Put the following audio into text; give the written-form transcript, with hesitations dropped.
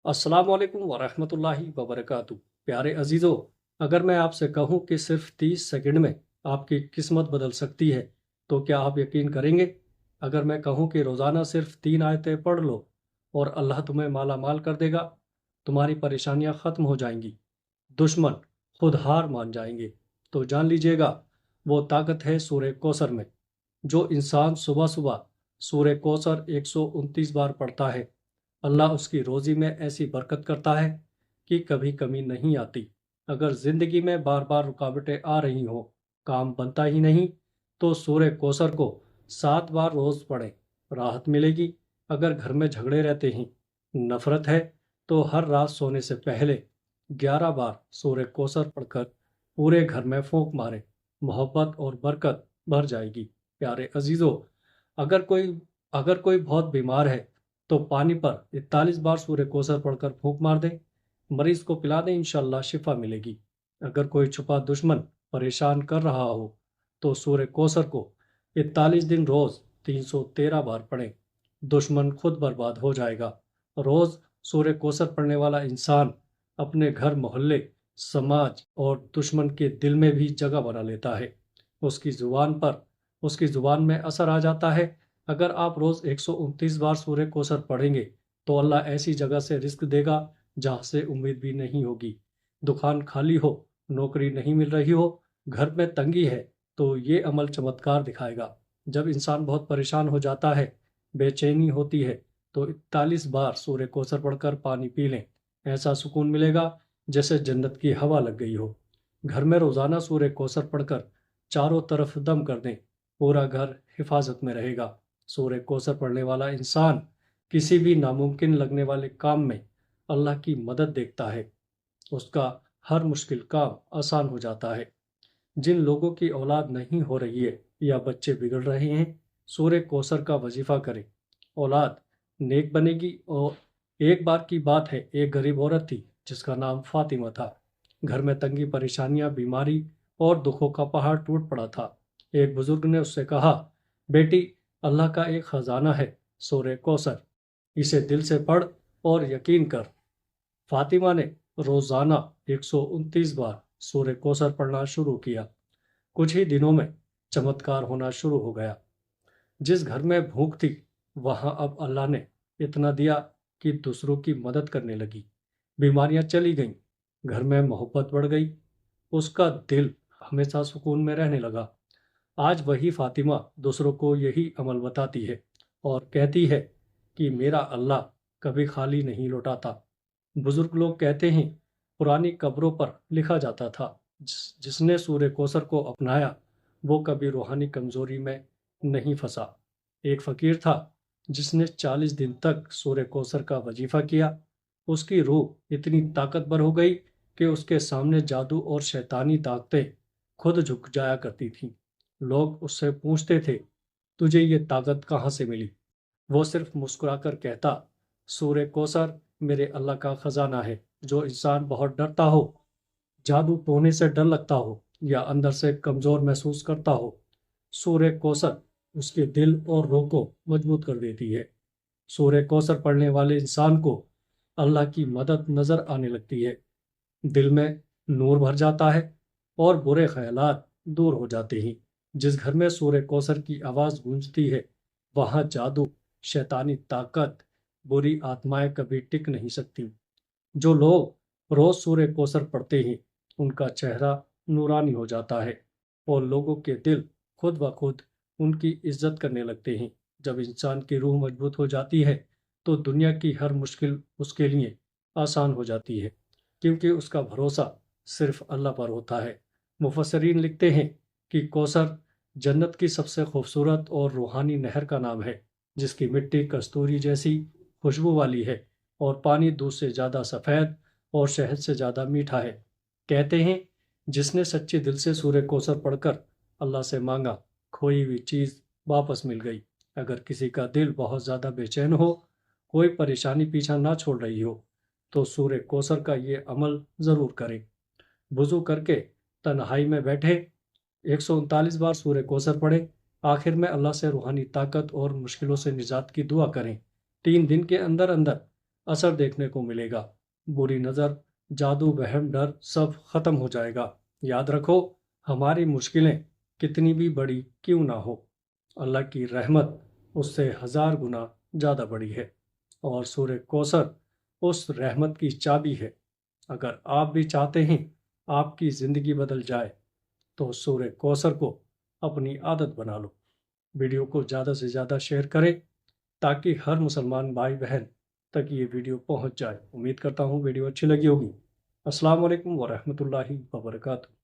السلام علیکم ورحمۃ اللہ وبرکاتہ۔ پیارے عزیزو، اگر میں آپ سے کہوں کہ صرف 30 سیکنڈ میں آپ کی قسمت بدل سکتی ہے تو کیا آپ یقین کریں گے؟ اگر میں کہوں کہ روزانہ صرف 3 آیتیں پڑھ لو اور اللہ تمہیں مالا مال کر دے گا، تمہاری پریشانیاں ختم ہو جائیں گی، دشمن خود ہار مان جائیں گے، تو جان لیجئے گا وہ طاقت ہے سورہ کوثر میں۔ جو انسان صبح صبح سورہ کوثر 129 بار پڑھتا ہے، اللہ اس کی روزی میں ایسی برکت کرتا ہے کہ کبھی کمی نہیں آتی۔ اگر زندگی میں بار بار رکاوٹیں آ رہی ہوں، کام بنتا ہی نہیں، تو سورہ کوثر کو 7 بار روز پڑھیں، راحت ملے گی۔ اگر گھر میں جھگڑے رہتے ہیں، نفرت ہے، تو ہر رات سونے سے پہلے 11 بار سورہ کوثر پڑھ کر پورے گھر میں پھونک ماریں، محبت اور برکت بھر جائے گی۔ پیارے عزیزو، اگر کوئی بہت بیمار ہے تو پانی پر 41 بار سورہ کوثر پڑھ کر پھونک مار دیں، مریض کو پلا دیں، انشاءاللہ شفا ملے گی۔ اگر کوئی چھپا دشمن پریشان کر رہا ہو تو سورہ کوثر کو 41 دن روز 313 بار پڑھیں، دشمن خود برباد ہو جائے گا۔ روز سورہ کوثر پڑھنے والا انسان اپنے گھر، محلے، سماج اور دشمن کے دل میں بھی جگہ بنا لیتا ہے۔ اس کی زبان میں اثر آ جاتا ہے۔ اگر آپ روز 129 بار سورہ کوثر پڑھیں گے تو اللہ ایسی جگہ سے رزق دے گا جہاں سے امید بھی نہیں ہوگی۔ دکان خالی ہو، نوکری نہیں مل رہی ہو، گھر میں تنگی ہے، تو یہ عمل چمتکار دکھائے گا۔ جب انسان بہت پریشان ہو جاتا ہے، بے چینی ہوتی ہے، تو 41 بار سورہ کوثر پڑھ کر پانی پی لیں، ایسا سکون ملے گا جیسے جنت کی ہوا لگ گئی ہو۔ گھر میں روزانہ سورہ کوثر پڑھ کر چاروں طرف دم کر دیں، پورا گھر حفاظت میں رہے گا۔ سورہ کوثر پڑھنے والا انسان کسی بھی ناممکن لگنے والے کام میں اللہ کی مدد دیکھتا ہے، اس کا ہر مشکل کام آسان ہو جاتا ہے۔ جن لوگوں کی اولاد نہیں ہو رہی ہے یا بچے بگڑ رہے ہیں، سورہ کوثر کا وظیفہ کریں، اولاد نیک بنے گی۔ اور ایک بار کی بات ہے، ایک غریب عورت تھی جس کا نام فاطمہ تھا۔ گھر میں تنگی، پریشانیاں، بیماری اور دکھوں کا پہاڑ ٹوٹ پڑا تھا۔ ایک بزرگ نے اس سے کہا، بیٹی، اللہ کا ایک خزانہ ہے، سورہ کوثر، اسے دل سے پڑھ اور یقین کر۔ فاطمہ نے روزانہ 129 بار سورہ کوثر پڑھنا شروع کیا۔ کچھ ہی دنوں میں چمتکار ہونا شروع ہو گیا۔ جس گھر میں بھوک تھی، وہاں اب اللہ نے اتنا دیا کہ دوسروں کی مدد کرنے لگی، بیماریاں چلی گئیں، گھر میں محبت بڑھ گئی، اس کا دل ہمیشہ سکون میں رہنے لگا۔ آج وہی فاطمہ دوسروں کو یہی عمل بتاتی ہے اور کہتی ہے کہ میرا اللہ کبھی خالی نہیں لوٹاتا۔ بزرگ لوگ کہتے ہیں، پرانی قبروں پر لکھا جاتا تھا، جس نے سورہ کوثر کو اپنایا وہ کبھی روحانی کمزوری میں نہیں پھنسا۔ ایک فقیر تھا جس نے 40 دن تک سورہ کوثر کا وظیفہ کیا۔ اس کی روح اتنی طاقتور ہو گئی کہ اس کے سامنے جادو اور شیطانی طاقتیں خود جھک جایا کرتی تھیں۔ لوگ اس سے پوچھتے تھے، تجھے یہ طاقت کہاں سے ملی؟ وہ صرف مسکرا کر کہتا، سورہ کوثر میرے اللہ کا خزانہ ہے۔ جو انسان بہت ڈرتا ہو، جادو ٹونے سے ڈر لگتا ہو یا اندر سے کمزور محسوس کرتا ہو، سورہ کوثر اس کے دل اور روح کو مضبوط کر دیتی ہے۔ سورہ کوثر پڑھنے والے انسان کو اللہ کی مدد نظر آنے لگتی ہے، دل میں نور بھر جاتا ہے اور برے خیالات دور ہو جاتے ہیں۔ جس گھر میں سورہ کوثر کی آواز گونجتی ہے، وہاں جادو، شیطانی طاقت، بری آتمائیں کبھی ٹک نہیں سکتی۔ جو لوگ روز سورہ کوثر پڑھتے ہیں، ان کا چہرہ نورانی ہو جاتا ہے اور لوگوں کے دل خود بخود ان کی عزت کرنے لگتے ہیں۔ جب انسان کی روح مضبوط ہو جاتی ہے تو دنیا کی ہر مشکل اس کے لیے آسان ہو جاتی ہے، کیونکہ اس کا بھروسہ صرف اللہ پر ہوتا ہے۔ مفسرین لکھتے ہیں کہ کوثر جنت کی سب سے خوبصورت اور روحانی نہر کا نام ہے، جس کی مٹی کستوری جیسی خوشبو والی ہے اور پانی دودھ سے زیادہ سفید اور شہد سے زیادہ میٹھا ہے۔ کہتے ہیں، جس نے سچے دل سے سورہ کوثر پڑھ کر اللہ سے مانگا، کھوئی ہوئی چیز واپس مل گئی۔ اگر کسی کا دل بہت زیادہ بے چین ہو، کوئی پریشانی پیچھا نہ چھوڑ رہی ہو، تو سورہ کوثر کا یہ عمل ضرور کریں۔ وضو کر کے تنہائی میں بیٹھے 139 بار سورہ کوثر پڑھیں، آخر میں اللہ سے روحانی طاقت اور مشکلوں سے نجات کی دعا کریں۔ 3 دن کے اندر اندر اثر دیکھنے کو ملے گا۔ بری نظر، جادو، وہم، ڈر سب ختم ہو جائے گا۔ یاد رکھو، ہماری مشکلیں کتنی بھی بڑی کیوں نہ ہو، اللہ کی رحمت اس سے 1000 گنا زیادہ بڑی ہے، اور سورہ کوثر اس رحمت کی چابی ہے۔ اگر آپ بھی چاہتے ہیں آپ کی زندگی بدل جائے تو سورہ کوثر کو اپنی عادت بنا لو۔ ویڈیو کو زیادہ سے زیادہ شیئر کریں تاکہ ہر مسلمان بھائی بہن تک یہ ویڈیو پہنچ جائے۔ امید کرتا ہوں ویڈیو اچھی لگی ہوگی۔ السلام علیکم ورحمۃ اللہ وبرکاتہ۔